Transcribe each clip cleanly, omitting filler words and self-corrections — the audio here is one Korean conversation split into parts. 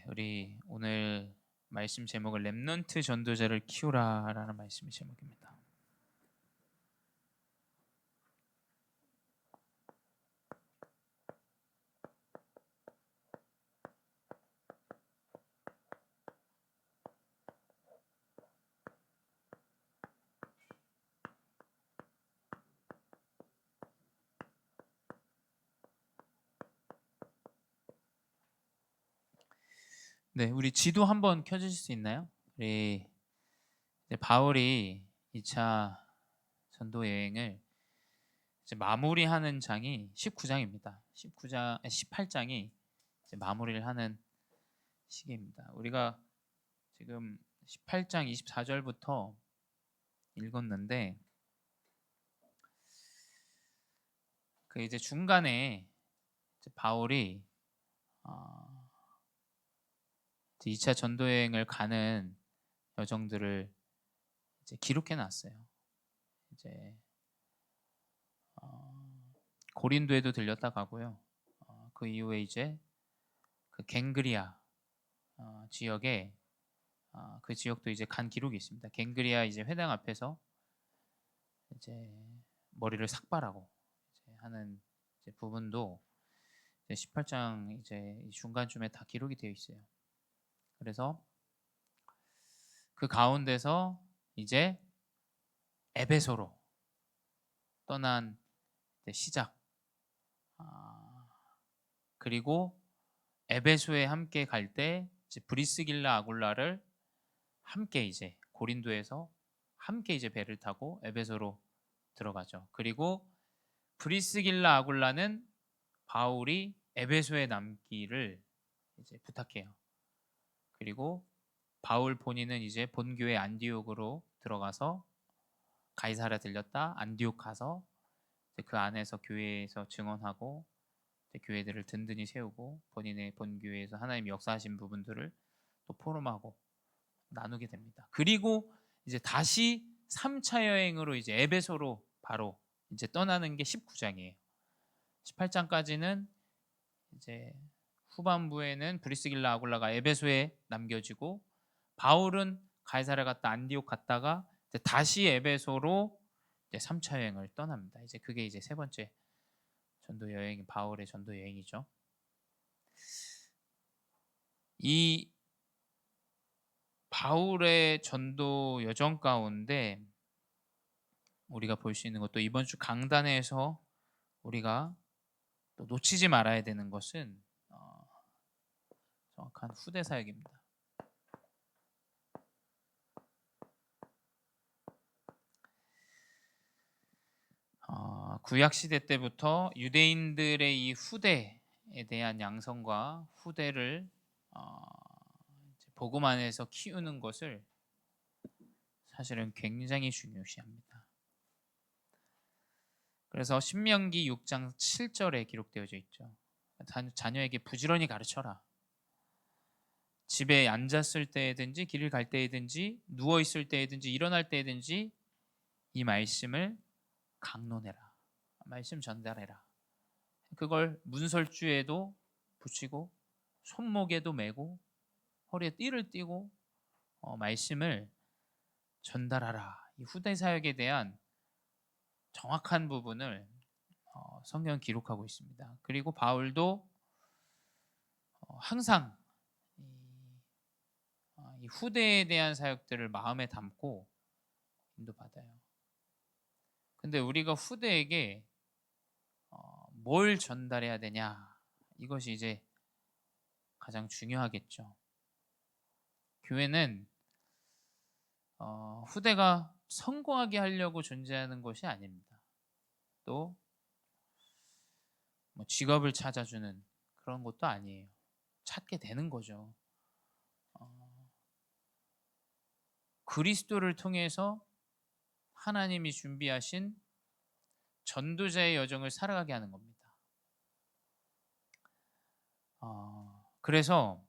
우리 오늘 말씀 제목은 렘넌트 전도자를 키우라라는 말씀의 제목입니다. 네, 우리 지도 한번 켜주실 수 있나요? 우리 이제 바울이 2차 전도 여행을 이제 마무리하는 장이 19장입니다. 18장이 이제 마무리를 하는 시기입니다. 우리가 지금 18장 24절부터 읽었는데 그 이제 중간에 이제 바울이 2차 전도여행을 가는 여정들을 이제 기록해 놨어요. 이제 고린도에도 들렸다 가고요. 그 이후에 이제 그 갱그리아 지역에 그 지역도 이제 간 기록이 있습니다. 갱그리아 이제 회당 앞에서 이제 머리를 삭발하고 이제 하는 이제 부분도 이제 18장 이제 중간쯤에 다 기록이 되어 있어요. 그래서 그 가운데서 이제 에베소로 떠난 시작, 그리고 에베소에 함께 갈 때 브리스길라 아굴라를 함께 이제 고린도에서 함께 이제 배를 타고 에베소로 들어가죠. 그리고 브리스길라 아굴라는 바울이 에베소에 남기를 이제 부탁해요. 그리고 바울 본인은 이제 본교회 안디옥으로 들어가서 가이사랴 들렸다 안디옥 가서 그 안에서 교회에서 증언하고 교회들을 든든히 세우고 본인의 본교회에서 하나님 역사하신 부분들을 또 포럼하고 나누게 됩니다. 그리고 이제 다시 3차 여행으로 이제 에베소로 바로 이제 떠나는 게 19장이에요. 18장까지는 이제 후반부에는 브리스길라 아굴라가 에베소에 남겨지고 바울은 가이사랴 갔다 안디옥 갔다가 이제 다시 에베소로 이제 3차 여행을 떠납니다. 이제 그게 이제 세 번째 전도 여행, 바울의 전도 여행이죠. 이 바울의 전도 여정 가운데 우리가 볼 수 있는 것도 이번 주 강단에서 우리가 또 놓치지 말아야 되는 것은 정확한 후대 사역입니다. 구약 시대 때부터 유대인들의 이 후대에 대한 양성과 후대를 복음 안에서 키우는 것을 사실은 굉장히 중요시합니다. 그래서 신명기 6장 7절에 기록되어져 있죠. 자녀에게 부지런히 가르쳐라. 집에 앉았을 때든지 길을 갈 때든지 누워 있을 때든지 일어날 때든지 이 말씀을 강론해라. 말씀 전달해라. 그걸 문설주에도 붙이고 손목에도 메고 허리에 띠를 띠고 말씀을 전달하라. 이 후대 사역에 대한 정확한 부분을 성경은 기록하고 있습니다. 그리고 바울도 항상 이 후대에 대한 사역들을 마음에 담고 인도받아요. 근데 우리가 후대에게 뭘 전달해야 되냐, 이것이 이제 가장 중요하겠죠. 교회는 후대가 성공하게 하려고 존재하는 것이 아닙니다. 또 직업을 찾아주는 그런 것도 아니에요. 찾게 되는 거죠. 그리스도를 통해서 하나님이 준비하신 전도자의 여정을 살아가게 하는 겁니다. 그래서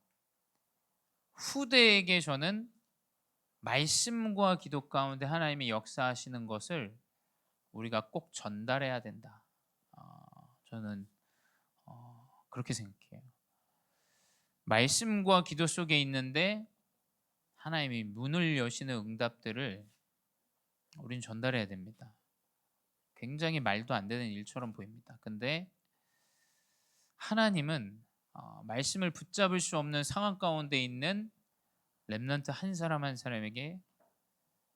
후대에게 저는 말씀과 기도 가운데 하나님이 역사하시는 것을 우리가 꼭 전달해야 된다. 저는 그렇게 생각해요. 말씀과 기도 속에 있는데 하나님이 문을 여시는 응답들을 우리는 전달해야 됩니다. 굉장히 말도 안 되는 일처럼 보입니다. 근데 하나님은 말씀을 붙잡을 수 없는 상황 가운데 있는 렘넌트 한 사람 한 사람에게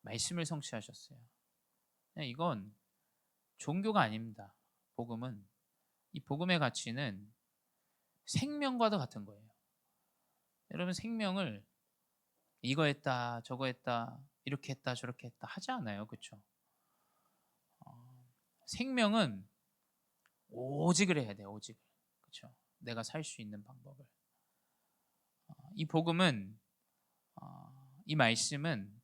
말씀을 성취하셨어요. 이건 종교가 아닙니다. 복음은, 이 복음의 가치는 생명과도 같은 거예요. 여러분, 생명을 이거 했다 저거 했다 이렇게 했다 저렇게 했다 하지 않아요. 그렇죠? 생명은 오직을 해야 돼요. 오직. 그렇죠? 내가 살 수 있는 방법을. 이 복음은, 이 말씀은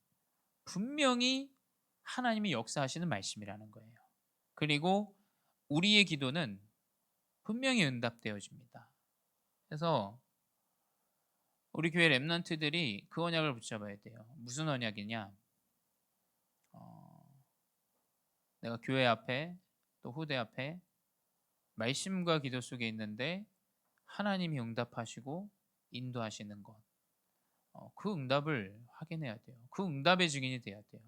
분명히 하나님이 역사하시는 말씀이라는 거예요. 그리고 우리의 기도는 분명히 응답되어집니다. 그래서 우리 교회 렘넌트들이 그 언약을 붙잡아야 돼요. 무슨 언약이냐? 내가 교회 앞에 또 후대 앞에 말씀과 기도 속에 있는데 하나님이 응답하시고 인도하시는 것, 그 응답을 확인해야 돼요. 그 응답의 증인이 돼야 돼요.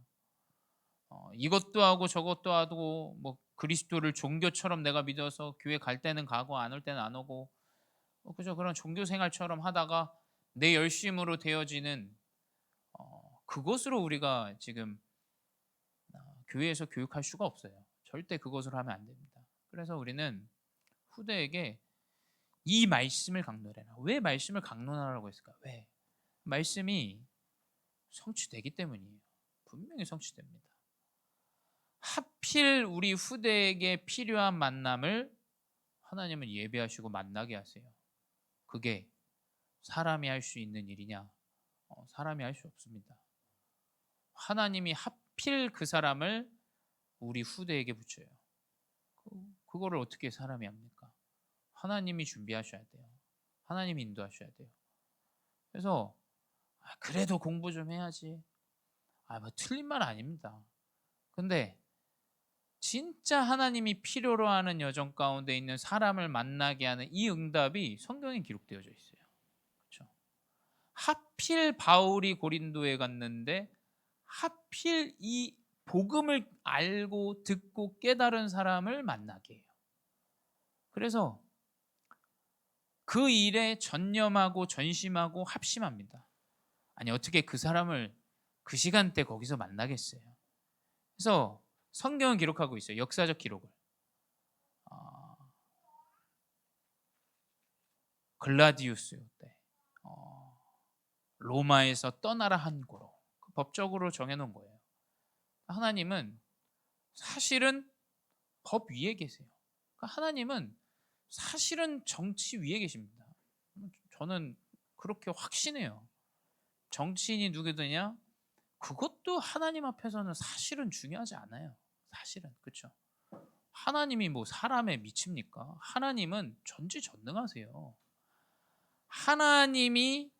이것도 하고 저것도 하고 뭐 그리스도를 종교처럼 내가 믿어서 교회 갈 때는 가고 안 올 때는 안 오고, 그죠? 그런 종교 생활처럼 하다가 내 열심으로 되어지는, 그것으로 우리가 지금 교회에서 교육할 수가 없어요. 절대 그것으로 하면 안 됩니다. 그래서 우리는 후대에게 이 말씀을 강론해라. 왜 말씀을 강론하라고 했을까? 왜? 말씀이 성취되기 때문이에요. 분명히 성취됩니다. 하필 우리 후대에게 필요한 만남을 하나님은 예배하시고 만나게 하세요. 그게 사람이 할 수 있는 일이냐? 사람이 할 수 없습니다. 하나님이 하필 그 사람을 우리 후대에게 붙여요. 그거를 어떻게 사람이 합니까? 하나님이 준비하셔야 돼요. 하나님이 인도하셔야 돼요. 그래서 그래도 공부 좀 해야지. 뭐 틀린 말 아닙니다. 근데 진짜 하나님이 필요로 하는 여정 가운데 있는 사람을 만나게 하는 이 응답이 성경에 기록되어져 있어요. 그렇죠? 하필 바울이 고린도에 갔는데 하필 이 복음을 알고 듣고 깨달은 사람을 만나게 해요. 그래서 그 일에 전념하고 전심하고 합심합니다. 아니, 어떻게 그 사람을 그 시간대 거기서 만나겠어요. 그래서 성경은 기록하고 있어요. 역사적 기록을. 글라디우스 때 로마에서 떠나라 한 고로, 법적으로 정해놓은 거예요. 하나님은 사실은 법 위에 계세요. 그러니까 하나님은 사실은 정치 위에 계십니다. 저는 그렇게 확신해요. 정치인이 누구드냐? 그것도 하나님 앞에서는 사실은 중요하지 않아요. 사실은. 그렇죠? 하나님이 뭐 사람에 미칩니까? 하나님은 전지전능하세요. 하나님이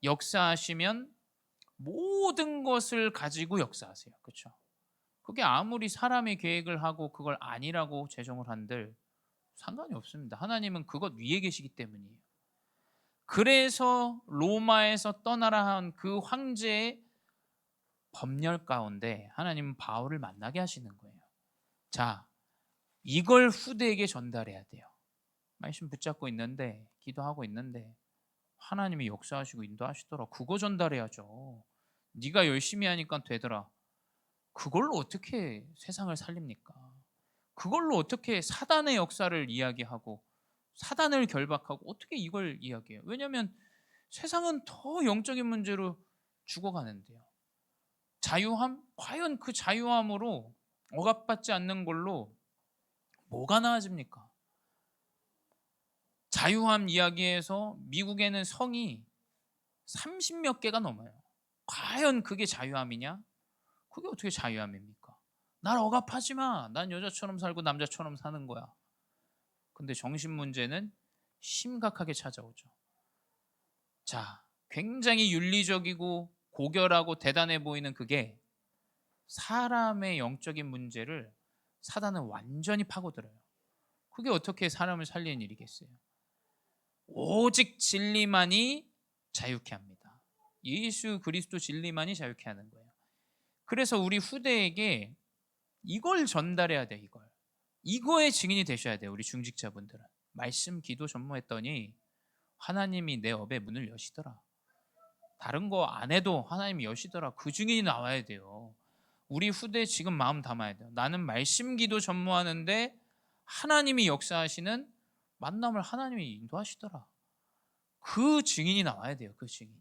역사하시면 모든 것을 가지고 역사하세요. 그렇죠? 그게 아무리 사람의 계획을 하고 그걸 아니라고 제정을 한들 상관이 없습니다. 하나님은 그것 위에 계시기 때문이에요. 그래서 로마에서 떠나라 한 그 황제의 법렬 가운데 하나님은 바울을 만나게 하시는 거예요. 자, 이걸 후대에게 전달해야 돼요. 말씀 붙잡고 있는데, 기도하고 있는데 하나님이 역사하시고 인도하시더라. 그거 전달해야죠. 네가 열심히 하니까 되더라. 그걸로 어떻게 세상을 살립니까? 그걸로 어떻게 사단의 역사를 이야기하고 사단을 결박하고 어떻게 이걸 이야기해요? 왜냐하면 세상은 더 영적인 문제로 죽어가는데요. 자유함? 과연 그 자유함으로 억압받지 않는 걸로 뭐가 나아집니까? 자유함 이야기에서 미국에는 성이 30몇 개가 넘어요. 과연 그게 자유함이냐? 그게 어떻게 자유함입니까? 날 억압하지 마. 난 여자처럼 살고 남자처럼 사는 거야. 근데 정신 문제는 심각하게 찾아오죠. 자, 굉장히 윤리적이고 고결하고 대단해 보이는 그게 사람의 영적인 문제를 사단은 완전히 파고들어요. 그게 어떻게 사람을 살리는 일이겠어요? 오직 진리만이 자유케 합니다. 예수 그리스도 진리만이 자유케 하는 거예요. 그래서 우리 후대에게 이걸 전달해야 돼. 이거의 증인이 되셔야 돼요. 우리 중직자분들은. 말씀 기도 전무했더니 하나님이 내 업의 문을 여시더라. 다른 거 안 해도 하나님이 여시더라. 그 증인이 나와야 돼요. 우리 후대 지금 마음 담아야 돼요. 나는 말씀 기도 전무하는데 하나님이 역사하시는 만남을 하나님이 인도하시더라. 그 증인이 나와야 돼요. 그 증인이.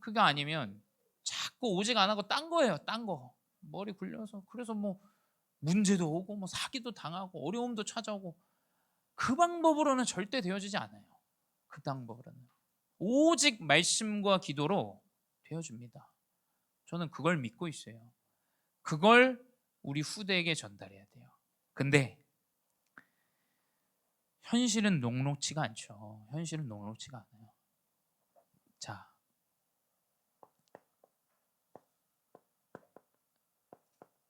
그게 아니면 자꾸 오직 안 하고 딴 거예요. 딴 거. 머리 굴려서. 그래서 뭐 문제도 오고 뭐 사기도 당하고 어려움도 찾아오고 그 방법으로는 절대 되어지지 않아요. 그 방법으로는. 오직 말씀과 기도로 되어줍니다. 저는 그걸 믿고 있어요. 그걸 우리 후대에게 전달해야 돼요. 근데 현실은 녹록치가 않죠. 현실은 녹록치가 않아요. 자,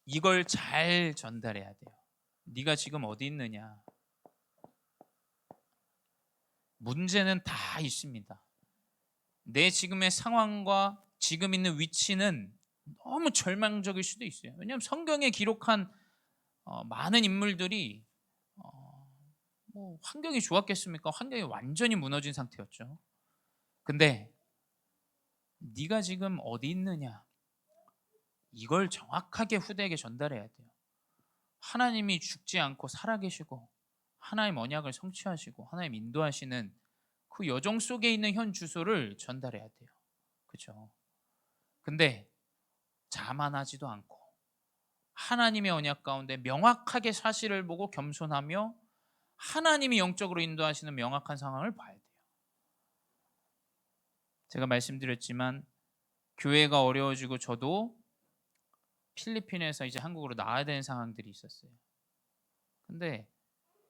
이걸 잘 전달해야 돼요. 네가 지금 어디 있느냐? 문제는 다 있습니다. 내 지금의 상황과 지금 있는 위치는 너무 절망적일 수도 있어요. 왜냐하면 성경에 기록한 많은 인물들이 뭐 환경이 좋았겠습니까? 환경이 완전히 무너진 상태였죠. 근데 네가 지금 어디 있느냐? 이걸 정확하게 후대에게 전달해야 돼요. 하나님이 죽지 않고 살아계시고 하나님 언약을 성취하시고 하나님 인도하시는 그 여정 속에 있는 현 주소를 전달해야 돼요. 그렇죠? 근데 자만하지도 않고 하나님의 언약 가운데 명확하게 사실을 보고 겸손하며 하나님이 영적으로 인도하시는 명확한 상황을 봐야 돼요. 제가 말씀드렸지만 교회가 어려워지고 저도 필리핀에서 이제 한국으로 나와야 되는 상황들이 있었어요. 근데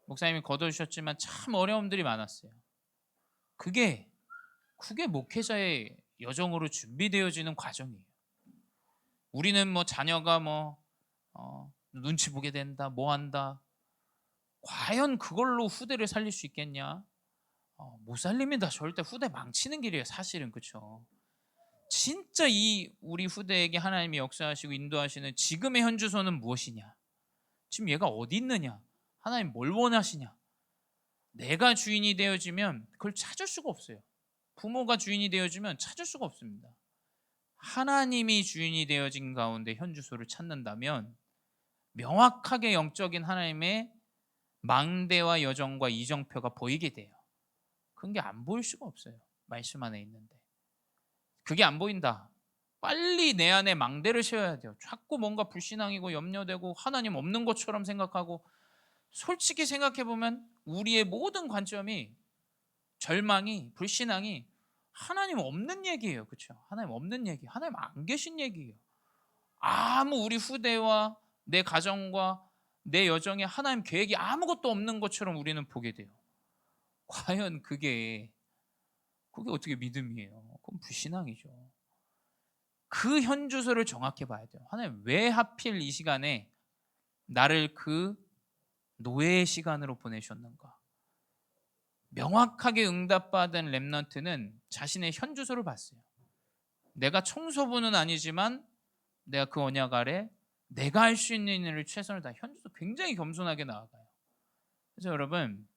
목사님이 거둬주셨지만 참 어려움들이 많았어요. 그게 목회자의 여정으로 준비되어지는 과정이에요. 우리는 뭐 자녀가 눈치 보게 된다, 뭐 한다. 과연 그걸로 후대를 살릴 수 있겠냐? 못 살립니다. 절대 후대 망치는 길이에요. 사실은 그렇죠. 진짜 이 우리 후대에게 하나님이 역사하시고 인도하시는 지금의 현 주소는 무엇이냐? 지금 얘가 어디 있느냐? 하나님 뭘 원하시냐? 내가 주인이 되어지면 그걸 찾을 수가 없어요. 부모가 주인이 되어지면 찾을 수가 없습니다. 하나님이 주인이 되어진 가운데 현 주소를 찾는다면 명확하게 영적인 하나님의 망대와 여정과 이정표가 보이게 돼요. 그런 게 안 보일 수가 없어요. 말씀 안에 있는데. 그게 안 보인다. 빨리 내 안에 망대를 세워야 돼요. 자꾸 뭔가 불신앙이고 염려되고 하나님 없는 것처럼 생각하고 솔직히 생각해 보면 우리의 모든 관점이 절망이 불신앙이 하나님 없는 얘기예요. 그렇죠? 하나님 없는 얘기. 하나님 안 계신 얘기예요. 아무 우리 후대와 내 가정과 내 여정에 하나님 계획이 아무것도 없는 것처럼 우리는 보게 돼요. 과연 그게 어떻게 믿음이에요? 그건 불신앙이죠. 그 현주소를 정확히 봐야 돼요. 하나님 왜 하필 이 시간에 나를 그 노예의 시간으로 보내셨는가? 명확하게 응답받은 렘넌트는 자신의 현주소를 봤어요. 내가 청소부는 아니지만 내가 그 언약 아래 내가 할 수 있는 일을 최선을 다 현주소 굉장히 겸손하게 나아가요. 그래서 여러분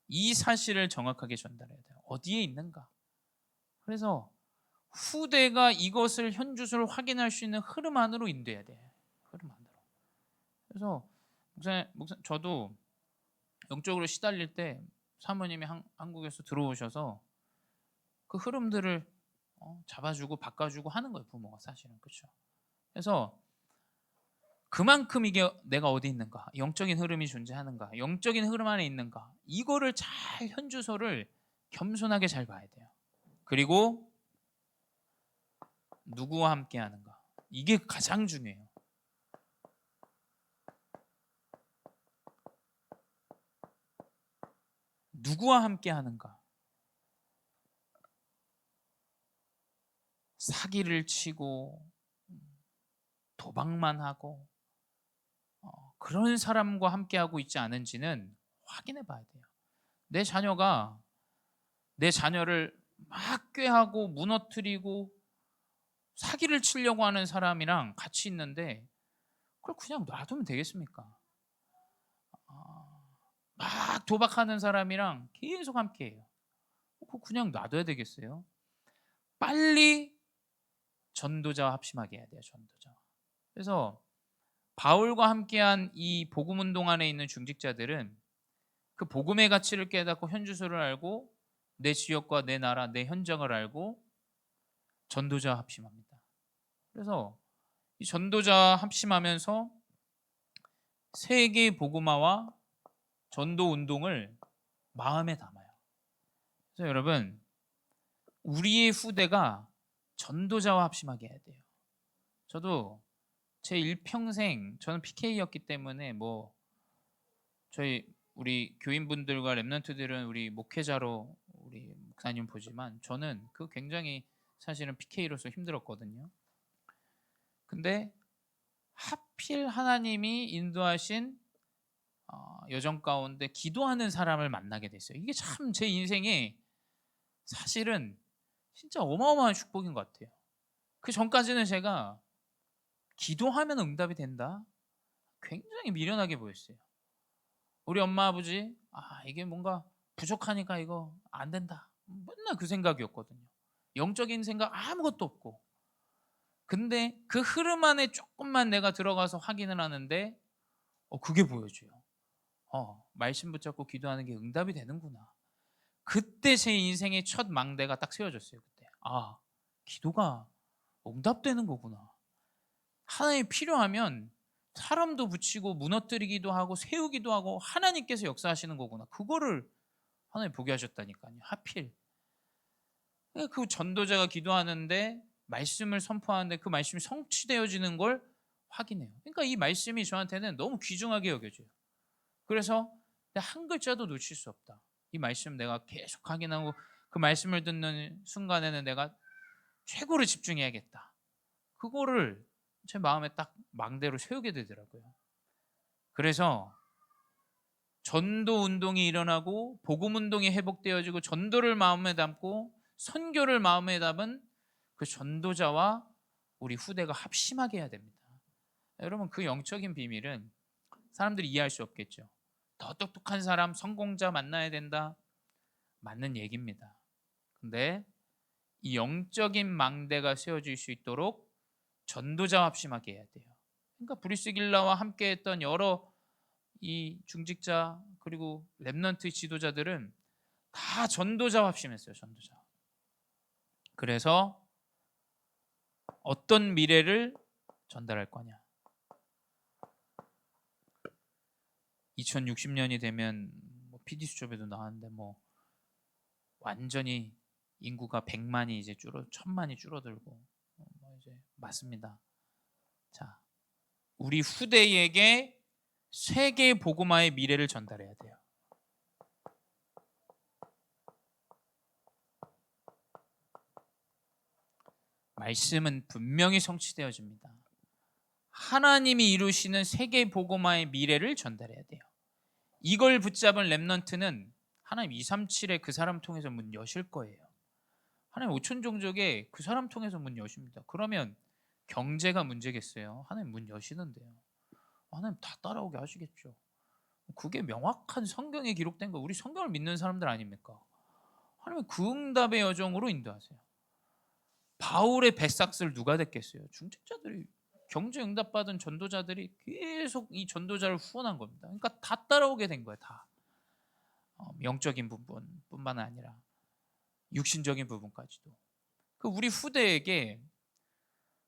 이 사실을 정확하게 전달해야 돼요. 어디에 있는가? 그래서 후대가 이것을 현주소를 확인할 수 있는 흐름 안으로 인도해야 돼요. 흐름 안으로. 그래서 저도 영적으로 시달릴 때 사모님이 한국에서 들어오셔서 그 흐름들을 잡아주고 바꿔주고 하는 거예요. 부모가 사실은 그렇죠. 그래서 그만큼 이게 내가 어디 있는가, 영적인 흐름이 존재하는가, 영적인 흐름 안에 있는가, 이거를 잘 현주소를 겸손하게 잘 봐야 돼요. 그리고 누구와 함께 하는가, 이게 가장 중요해요. 누구와 함께 하는가. 사기를 치고 도박만 하고 그런 사람과 함께하고 있지 않은지는 확인해 봐야 돼요. 내 자녀가 내 자녀를 막 꾀하고 무너뜨리고 사기를 치려고 하는 사람이랑 같이 있는데 그걸 그냥 놔두면 되겠습니까? 아, 막 도박하는 사람이랑 계속 함께해요. 그거 그냥 놔둬야 되겠어요? 빨리 전도자와 합심하게 해야 돼요. 전도자. 그래서 바울과 함께한 이 복음 운동 안에 있는 중직자들은 그 복음의 가치를 깨닫고 현주소를 알고 내 지역과 내 나라, 내 현장을 알고 전도자와 합심합니다. 그래서 이 전도자와 합심하면서 세계 복음화와 전도 운동을 마음에 담아요. 그래서 여러분, 우리의 후대가 전도자와 합심하게 해야 돼요. 저도 제 일평생 저는 PK였기 때문에 뭐 저희 우리 교인분들과 랩런트들은 우리 목회자로 우리 목사님 보지만 저는 그 굉장히 사실은 PK로서 힘들었거든요. 근데 하필 하나님이 인도하신 여정 가운데 기도하는 사람을 만나게 됐어요. 이게 참 제 인생에 사실은 진짜 어마어마한 축복인 것 같아요. 그 전까지는 제가 기도하면 응답이 된다? 굉장히 미련하게 보였어요. 우리 엄마 아버지 이게 뭔가 부족하니까 이거 안 된다. 맨날 그 생각이었거든요. 영적인 생각 아무것도 없고. 근데 그 흐름 안에 조금만 내가 들어가서 확인을 하는데 그게 보여줘요. 말씀 붙잡고 기도하는 게 응답이 되는구나. 그때 제 인생의 첫 망대가 딱 세워졌어요. 그때 기도가 응답되는 거구나. 하나님이 필요하면 사람도 붙이고 무너뜨리기도 하고 세우기도 하고 하나님께서 역사하시는 거구나. 그거를 하나님 보게 하셨다니까요. 하필 그 전도자가 기도하는데 말씀을 선포하는데 그 말씀이 성취되어지는 걸 확인해요. 그러니까 이 말씀이 저한테는 너무 귀중하게 여겨져요. 그래서 한 글자도 놓칠 수 없다. 이 말씀 내가 계속 확인하고 그 말씀을 듣는 순간에는 내가 최고로 집중해야겠다. 그거를 제 마음에 딱 망대로 세우게 되더라고요. 그래서 전도 운동이 일어나고 복음 운동이 회복되어지고 전도를 마음에 담고 선교를 마음에 담은 그 전도자와 우리 후대가 합심하게 해야 됩니다. 여러분, 그 영적인 비밀은 사람들이 이해할 수 없겠죠. 더 똑똑한 사람, 성공자 만나야 된다. 맞는 얘기입니다. 근데 이 영적인 망대가 세워질 수 있도록 전도자와 합심하게 해야 돼요. 그러니까 브리스길라와 함께했던 여러 이 중직자 그리고 랩넌트 지도자들은 다 전도자와 합심했어요. 전도자. 그래서 어떤 미래를 전달할 거냐. 2060년이 되면 PD 수첩에도 나왔는데 완전히 인구가 100만이 이제 1000만이 줄어들고 이제 맞습니다. 자, 우리 후대에게 세계 복음화의 미래를 전달해야 돼요. 말씀은 분명히 성취되어집니다. 하나님이 이루시는 세계 복음화의 미래를 전달해야 돼요. 이걸 붙잡은 랩넌트는 하나님 237에 그 사람 통해서 문 여실 거예요. 하나님 5천 종족에 그 사람 통해서 문 여십니다. 그러면 경제가 문제겠어요? 하나님 문 여시는데요. 하나님 다 따라오게 하시겠죠. 그게 명확한 성경에 기록된 거, 우리 성경을 믿는 사람들 아닙니까? 하나님 그 응답의 여정으로 인도하세요. 바울의 뱃삭스를 누가 됐겠어요? 중직자들이, 경제 응답받은 전도자들이 계속 이 전도자를 후원한 겁니다. 그러니까 다 따라오게 된 거예요. 다 영적인 부분뿐만 아니라 육신적인 부분까지도. 그 우리 후대에게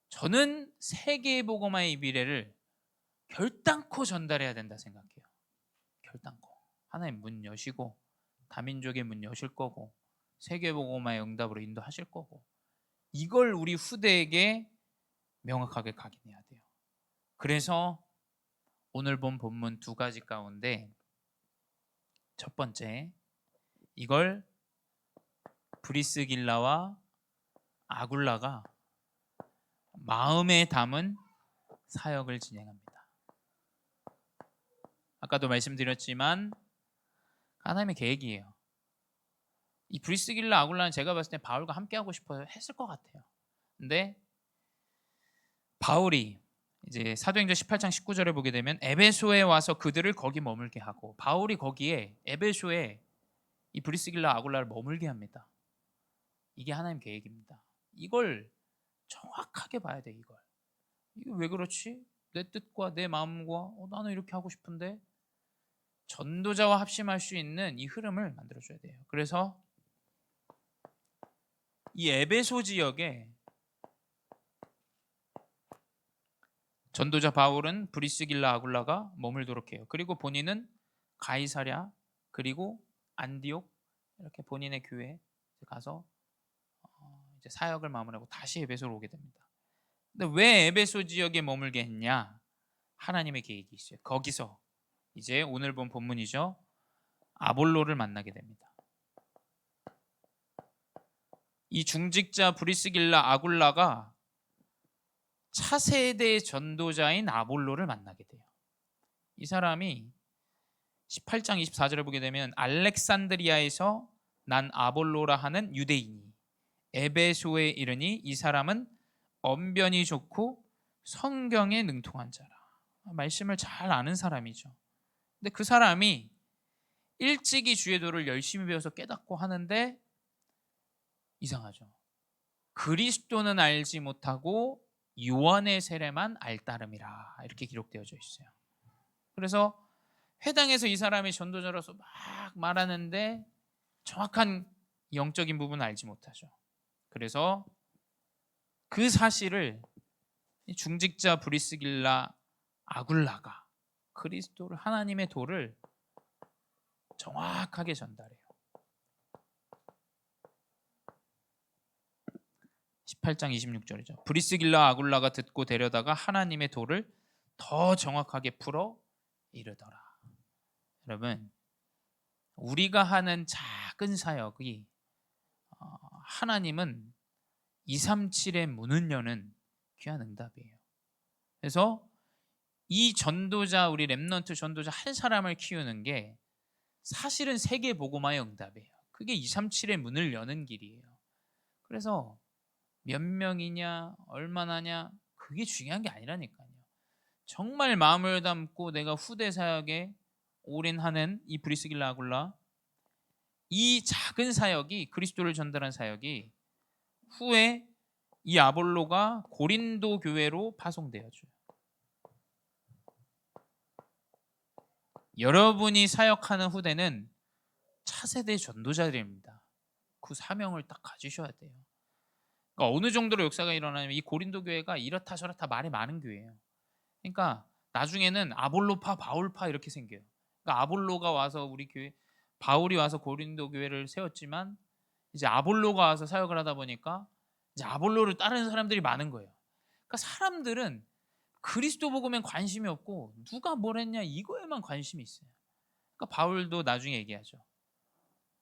저는 세계 복음화의 미래를 결단코 전달해야 된다 생각해요. 결단코. 하나님 문 여시고 다민족의 문 여실 거고 세계 복음화의 응답으로 인도하실 거고 이걸 우리 후대에게 명확하게 각인해야 돼요. 그래서 오늘 본 본문 두 가지 가운데 첫 번째, 이걸 브리스길라와 아굴라가 마음에 담은 사역을 진행합니다. 아까도 말씀드렸지만 하나님의 계획이에요. 이 브리스길라 아굴라는 제가 봤을 때 바울과 함께 하고 싶어 했을 것 같아요. 근데 바울이 이제 사도행전 18장 19절에 보게 되면 에베소에 와서 그들을 거기 머물게 하고, 바울이 거기에 에베소에 이 브리스길라 아굴라를 머물게 합니다. 이게 하나님 계획입니다. 이걸 정확하게 봐야 돼. 이게 왜 그렇지? 내 뜻과 내 마음과 나는 이렇게 하고 싶은데, 전도자와 합심할 수 있는 이 흐름을 만들어줘야 돼요. 그래서 이 에베소 지역에 전도자 바울은 브리스길라 아굴라가 머물도록 해요. 그리고 본인은 가이사랴 그리고 안디옥 이렇게 본인의 교회에 가서 이제 사역을 마무리하고 다시 에베소로 오게 됩니다. 근데 왜 에베소 지역에 머물게 했냐? 하나님의 계획이 있어요. 거기서 이제 오늘 본 본문이죠. 아볼로를 만나게 됩니다. 이 중직자 브리스길라 아굴라가 차세대 전도자인 아볼로를 만나게 돼요. 이 사람이 18장 24절을 보게 되면 알렉산드리아에서 난 아볼로라 하는 유대인이 에베소에 이르니 이 사람은 언변이 좋고 성경에 능통한 자라. 말씀을 잘 아는 사람이죠. 근데 그 사람이 일찍이 주의 도를 열심히 배워서 깨닫고 하는데 이상하죠. 그리스도는 알지 못하고 요한의 세례만 알따름이라 이렇게 기록되어져 있어요. 그래서 회당에서 이 사람이 전도자로서 막 말하는데 정확한 영적인 부분을 알지 못하죠. 그래서 그 사실을 중직자 브리스길라 아굴라가 그리스도를, 하나님의 도를 정확하게 전달해요. 18장 26절이죠. 브리스길라 아굴라가 듣고 데려다가 하나님의 도를 더 정확하게 풀어 이르더라. 여러분, 우리가 하는 작은 사역이 하나님은 237의 문을 여는 귀한 응답이에요. 그래서 이 전도자, 우리 렘넌트 전도자 한 사람을 키우는 게 사실은 세계 복음화의 응답이에요. 그게 237의 문을 여는 길이에요. 그래서 몇 명이냐 얼마나냐 그게 중요한 게 아니라니까요. 정말 마음을 담고 내가 후대 사역에 올인하는 이 브리스길라 아굴라, 이 작은 사역이, 그리스도를 전달한 사역이 후에 이 아볼로가 고린도 교회로 파송되어져요. 여러분이 사역하는 후대는 차세대 전도자들입니다. 그 사명을 딱 가지셔야 돼요. 그러니까 어느 정도로 역사가 일어나냐면 이 고린도 교회가 이렇다 저렇다 말이 많은 교회예요. 그러니까 나중에는 아볼로파, 바울파 이렇게 생겨요. 그러니까 아볼로가 와서 우리 교회, 바울이 와서 고린도 교회를 세웠지만 이제 아볼로가 와서 사역을 하다 보니까 이제 아볼로를 따르는 사람들이 많은 거예요. 그러니까 사람들은 그리스도 복음엔 관심이 없고 누가 뭘 했냐 이거에만 관심이 있어요. 그러니까 바울도 나중에 얘기하죠.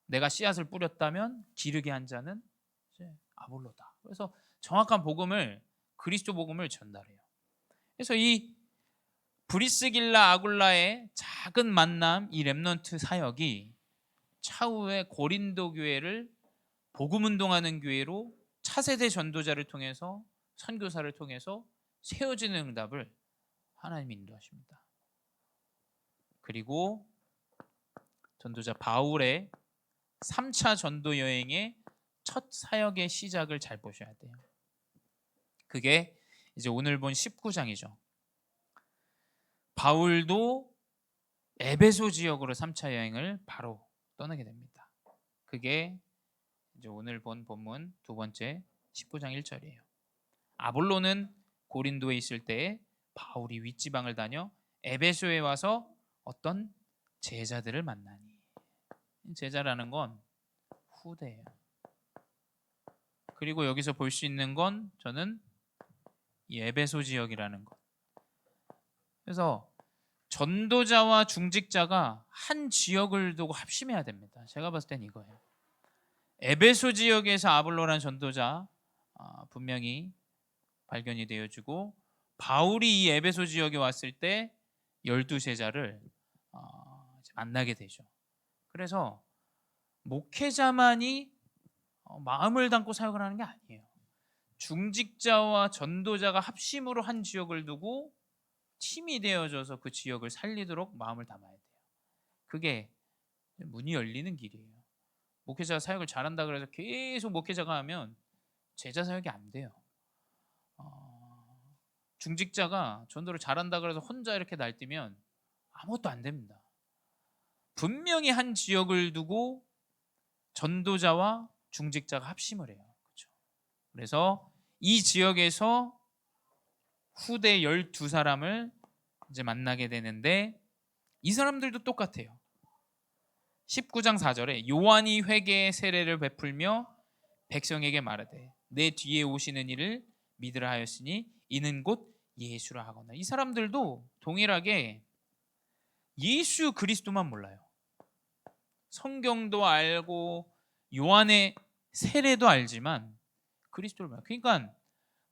내가 씨앗을 뿌렸다면 기르게 한 자는 이제 아볼로다. 그래서 정확한 복음을, 그리스도 복음을 전달해요. 그래서 이 브리스길라 아굴라의 작은 만남, 이 렘넌트 사역이 차후에 고린도 교회를 복음 운동하는 교회로 차세대 전도자를 통해서, 선교사를 통해서 세워지는 응답을 하나님이 인도하십니다. 그리고 전도자 바울의 3차 전도 여행의 첫 사역의 시작을 잘 보셔야 돼요. 그게 이제 오늘 본 19장이죠. 바울도 에베소 지역으로 3차 여행을 바로 떠나게 됩니다. 그게 이제 오늘 본 본문 두 번째 19장 1절이에요. 아볼로는 고린도에 있을 때 바울이 윗지방을 다녀 에베소에 와서 어떤 제자들을 만나니. 제자라는 건 후대예요. 그리고 여기서 볼 수 있는 건 저는 이 에베소 지역이라는 것. 그래서 전도자와 중직자가 한 지역을 두고 합심해야 됩니다. 제가 봤을 땐 이거예요. 에베소 지역에서 아볼로라는 전도자 분명히 발견이 되어지고, 바울이 이 에베소 지역에 왔을 때 12제자를 만나게 되죠. 그래서 목회자만이 마음을 담고 사역을 하는 게 아니에요. 중직자와 전도자가 합심으로 한 지역을 두고 팀이 되어져서 그 지역을 살리도록 마음을 담아야 돼요. 그게 문이 열리는 길이에요. 목회자가 사역을 잘한다 그래서 계속 목회자가 하면 제자 사역이 안 돼요. 중직자가 전도를 잘한다 그래서 혼자 이렇게 날뛰면 아무것도 안 됩니다. 분명히 한 지역을 두고 전도자와 중직자가 합심을 해요. 그렇죠? 그래서 이 지역에서 후대 12사람을 이제 만나게 되는데 이 사람들도 똑같아요. 19장 4절에 요한이 회개의 세례를 베풀며 백성에게 말하되 내 뒤에 오시는 이를 믿으라 하였으니 이는 곧 예수라 하거나. 이 사람들도 동일하게 예수 그리스도만 몰라요. 성경도 알고 요한의 세례도 알지만 그리스도를 몰라요. 그러니까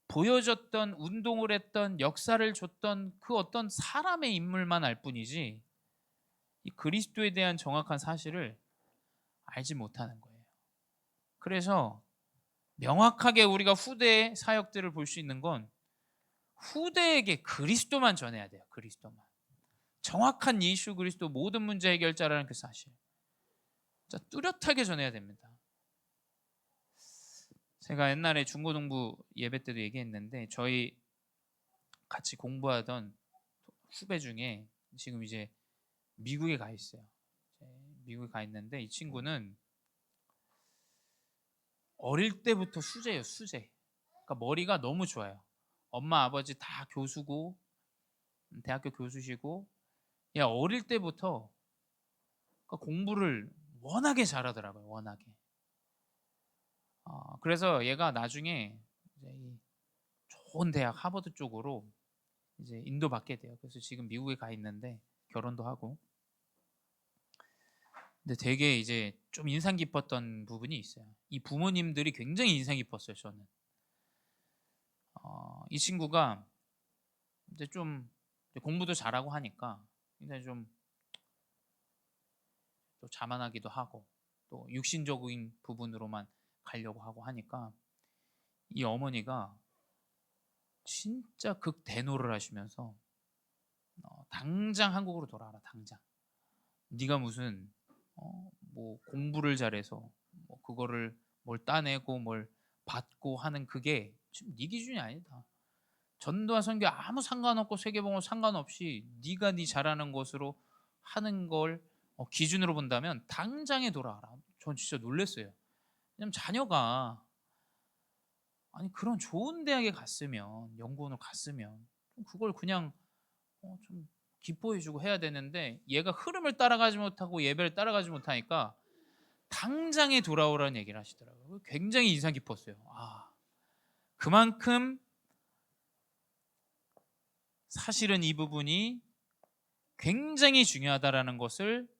보여줬던, 운동을 했던, 역사를 줬던 그 어떤 사람의 인물만 알 뿐이지 이 그리스도에 대한 정확한 사실을 알지 못하는 거예요. 그래서 명확하게 우리가 후대의 사역들을 볼 수 있는 건 후대에게 그리스도만 전해야 돼요. 그리스도만. 정확한 예수 그리스도 모든 문제 해결자라는 그 사실. 자, 뚜렷하게 전해야 됩니다. 제가 옛날에 중고등부 예배 때도 얘기했는데 저희 같이 공부하던 후배 중에 지금 이제 미국에 가 있어요. 미국에 가 있는데 이 친구는 어릴 때부터 수재예요. 수재. 그러니까 머리가 너무 좋아요. 엄마 아버지 다 교수고 대학교 교수시고 어릴 때부터 그러니까 공부를 워낙에 잘하더라고요. 워낙에. 그래서 얘가 나중에 이제 좋은 대학 하버드 쪽으로 이제 인도받게 돼요. 그래서 지금 미국에 가 있는데 결혼도 하고. 근데 되게 이제 좀 인상 깊었던 부분이 있어요. 이 부모님들이 굉장히 인상 깊었어요. 저는 이 친구가 이제 좀 공부도 잘하고 하니까 굉장히 좀 또 자만하기도 하고 또 육신적인 부분으로만 가려고 하고 하니까 이 어머니가 진짜 극대노를 하시면서 당장 한국으로 돌아와라. 당장. 네가 무슨 뭐 공부를 잘해서 뭐 그거를 뭘 따내고 뭘 받고 하는 그게 지금 네 기준이 아니다. 전도와 선교 아무 상관없고 세계봉헌 상관없이 네가 네 잘하는 것으로 하는 걸 기준으로 본다면 당장에 돌아와라. 전 진짜 놀랐어요. 왜냐면 자녀가 아니 그런 좋은 대학에 갔으면 연구원을 갔으면 그걸 그냥 좀 기뻐해주고 해야 되는데 얘가 흐름을 따라가지 못하고 예배를 따라가지 못하니까 당장에 돌아오라는 얘기를 하시더라고요. 굉장히 인상 깊었어요. 그만큼 사실은 이 부분이 굉장히 중요하다라는 것을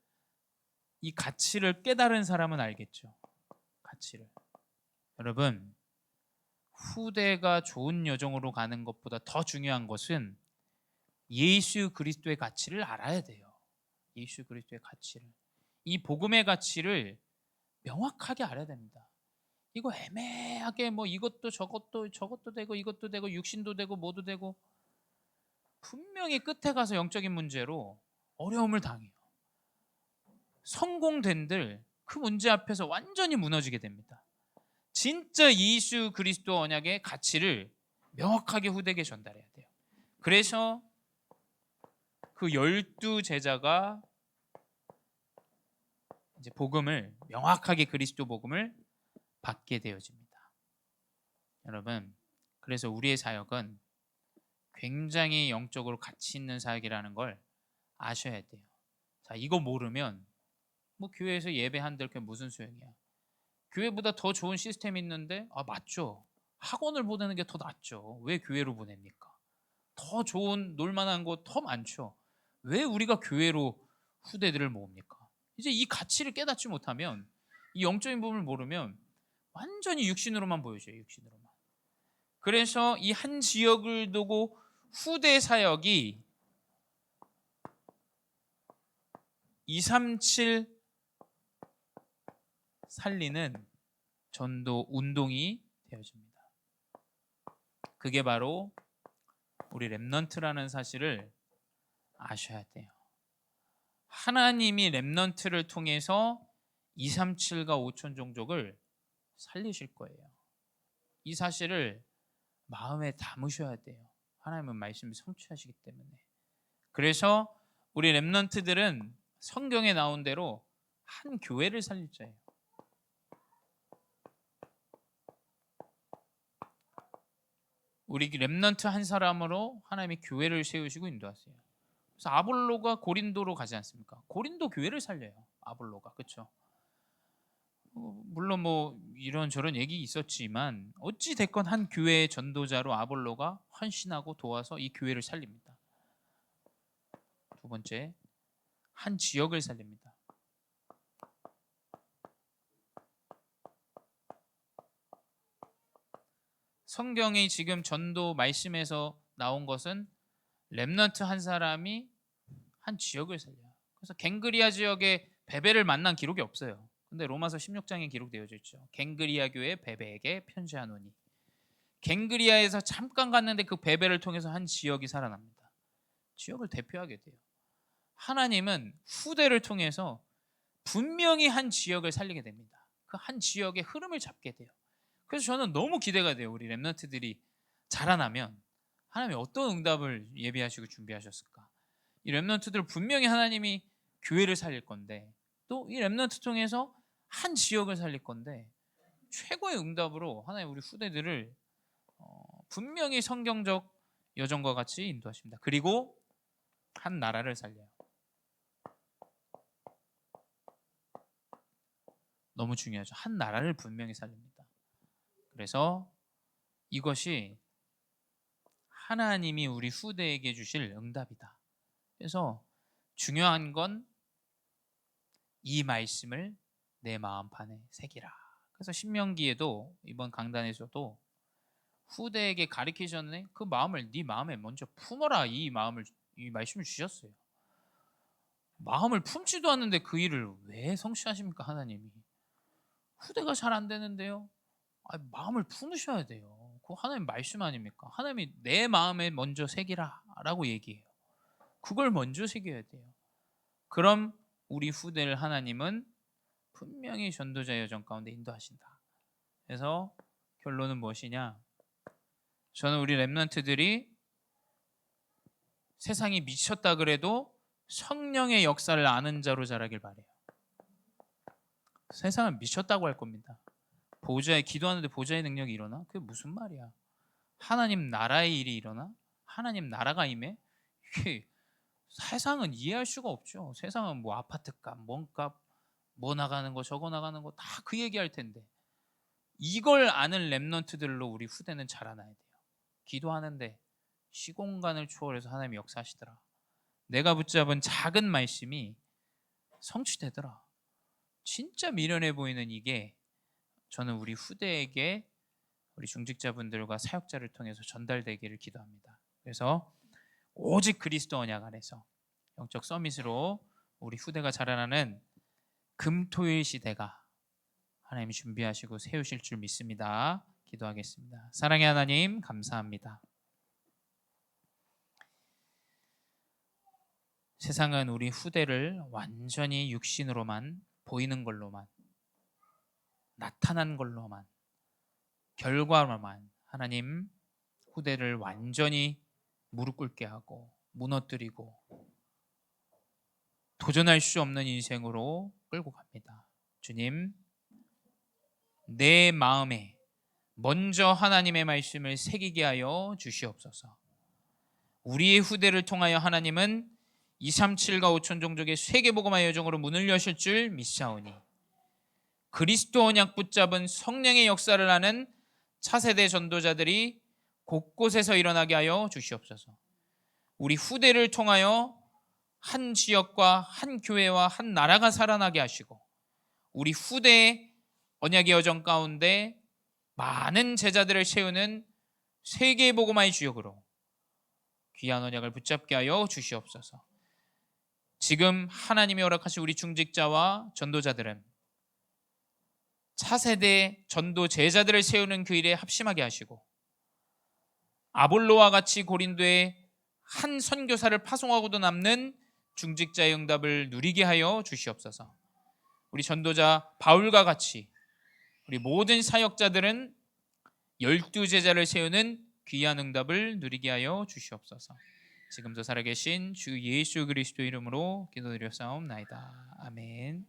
이 가치를 깨달은 사람은 알겠죠. 가치를. 여러분, 후대가 좋은 여정으로 가는 것보다 더 중요한 것은 예수 그리스도의 가치를 알아야 돼요. 예수 그리스도의 가치를. 이 복음의 가치를 명확하게 알아야 됩니다. 이거 애매하게 뭐 이것도 저것도 되고 이것도 되고 육신도 되고 뭐도 되고 분명히 끝에 가서 영적인 문제로 어려움을 당해요. 성공된들 그 문제 앞에서 완전히 무너지게 됩니다. 진짜 예수 그리스도 언약의 가치를 명확하게 후대에게 전달해야 돼요. 그래서 그 12제자가 이제 복음을 명확하게 그리스도 복음을 받게 되어집니다. 여러분, 그래서 우리의 사역은 굉장히 영적으로 가치 있는 사역이라는 걸 아셔야 돼요. 자, 이거 모르면 뭐 교회에서 예배한들 게 무슨 소용이야. 교회보다 더 좋은 시스템이 있는데 맞죠. 학원을 보내는 게 더 낫죠. 왜 교회로 보냅니까? 더 좋은 놀만한 곳 더 많죠. 왜 우리가 교회로 후대들을 모읍니까? 이제 이 가치를 깨닫지 못하면 이 영적인 부분을 모르면 완전히 육신으로만 보여져요. 육신으로만. 그래서 이 한 지역을 두고 후대 사역이 237 살리는 전도 운동이 되어집니다. 그게 바로 우리 렘넌트라는 사실을 아셔야 돼요. 하나님이 렘넌트를 통해서 237과 5천 종족을 살리실 거예요. 이 사실을 마음에 담으셔야 돼요. 하나님은 말씀을 성취하시기 때문에. 그래서 우리 렘넌트들은 성경에 나온 대로 한 교회를 살릴 자예요. 우리 렘넌트 한 사람으로 하나님이 교회를 세우시고 인도하세요. 그래서 아볼로가 고린도로 가지 않습니까? 고린도 교회를 살려요. 아볼로가. 그렇죠? 물론 뭐 이런저런 얘기 있었지만 어찌 됐건 한 교회의 전도자로 아볼로가 헌신하고 도와서 이 교회를 살립니다. 두 번째, 한 지역을 살립니다. 성경이 지금 전도 말씀에서 나온 것은 렘넌트 한 사람이 한 지역을 살려요. 그래서 갱그리아 지역에 베베를 만난 기록이 없어요. 근데 로마서 16장에 기록되어져 있죠. 갱그리아 교회 베베에게 편지하노니. 갱그리아에서 잠깐 갔는데 그 베베를 통해서 한 지역이 살아납니다. 지역을 대표하게 돼요. 하나님은 후대를 통해서 분명히 한 지역을 살리게 됩니다. 그 한 지역의 흐름을 잡게 돼요. 그래서 저는 너무 기대가 돼요. 우리 렘넌트들이 자라나면 하나님이 어떤 응답을 예비하시고 준비하셨을까. 이 렘넌트들 분명히 하나님이 교회를 살릴 건데 또 이 렘넌트 통해서 한 지역을 살릴 건데 최고의 응답으로 하나님 우리 후대들을 분명히 성경적 여정과 같이 인도하십니다. 그리고 한 나라를 살려요. 너무 중요하죠. 한 나라를 분명히 살립니다. 그래서 이것이 하나님이 우리 후대에게 주실 응답이다. 그래서 중요한 건 이 말씀을 내 마음판에 새기라. 그래서 신명기에도 이번 강단에서도 후대에게 가르치셨네. 그 마음을 네 마음에 먼저 품어라. 이 말씀을 주셨어요. 마음을 품지도 않는데 그 일을 왜 성취하십니까, 하나님이? 후대가 잘 안 되는데요. 마음을 품으셔야 돼요. 그거 하나님 말씀 아닙니까? 하나님이 내 마음에 먼저 새기라라고 얘기해요. 그걸 먼저 새겨야 돼요. 그럼 우리 후대를 하나님은 분명히 전도자 여정 가운데 인도하신다. 그래서 결론은 무엇이냐? 저는 우리 렘넌트들이 세상이 미쳤다 그래도 성령의 역사를 아는 자로 자라길 바래요. 세상은 미쳤다고 할 겁니다. 기도하는데 보좌의 능력이 일어나? 그게 무슨 말이야? 하나님 나라의 일이 일어나? 하나님 나라가 임해? 이게 세상은 이해할 수가 없죠. 세상은 뭐 아파트값, 몸값, 뭐 나가는 거 저거 나가는 거 다 그 얘기할 텐데 이걸 아는 렘넌트들로 우리 후대는 자라나야 돼요. 기도하는데 시공간을 초월해서 하나님이 역사하시더라. 내가 붙잡은 작은 말씀이 성취되더라. 진짜 미련해 보이는 이게 저는 우리 후대에게 우리 중직자분들과 사역자를 통해서 전달되기를 기도합니다. 그래서 오직 그리스도 언약 안에서 영적 서밋으로 우리 후대가 자라나는 금토일 시대가 하나님이 준비하시고 세우실 줄 믿습니다. 기도하겠습니다. 사랑의 하나님 감사합니다. 세상은 우리 후대를 완전히 육신으로만 보이는 걸로만 나타난 걸로만 결과로만 하나님 후대를 완전히 무릎 꿇게 하고 무너뜨리고 도전할 수 없는 인생으로 끌고 갑니다. 주님, 내 마음에 먼저 하나님의 말씀을 새기게 하여 주시옵소서. 우리의 후대를 통하여 하나님은 237과 5천 종족의 세계복음화 여정으로 문을 여실 줄 믿사오니 그리스도 언약 붙잡은 성령의 역사를 하는 차세대 전도자들이 곳곳에서 일어나게 하여 주시옵소서. 우리 후대를 통하여 한 지역과 한 교회와 한 나라가 살아나게 하시고 우리 후대의 언약의 여정 가운데 많은 제자들을 세우는 세계 복음화의 주역으로 귀한 언약을 붙잡게 하여 주시옵소서. 지금 하나님이 허락하신 우리 중직자와 전도자들은 차세대 전도 제자들을 세우는 그 일에 합심하게 하시고, 아볼로와 같이 고린도에 한 선교사를 파송하고도 남는 중직자의 응답을 누리게 하여 주시옵소서. 우리 전도자 바울과 같이 우리 모든 사역자들은 12제자를 세우는 귀한 응답을 누리게 하여 주시옵소서. 지금도 살아계신 주 예수 그리스도 이름으로 기도드렸사옵나이다. 아멘.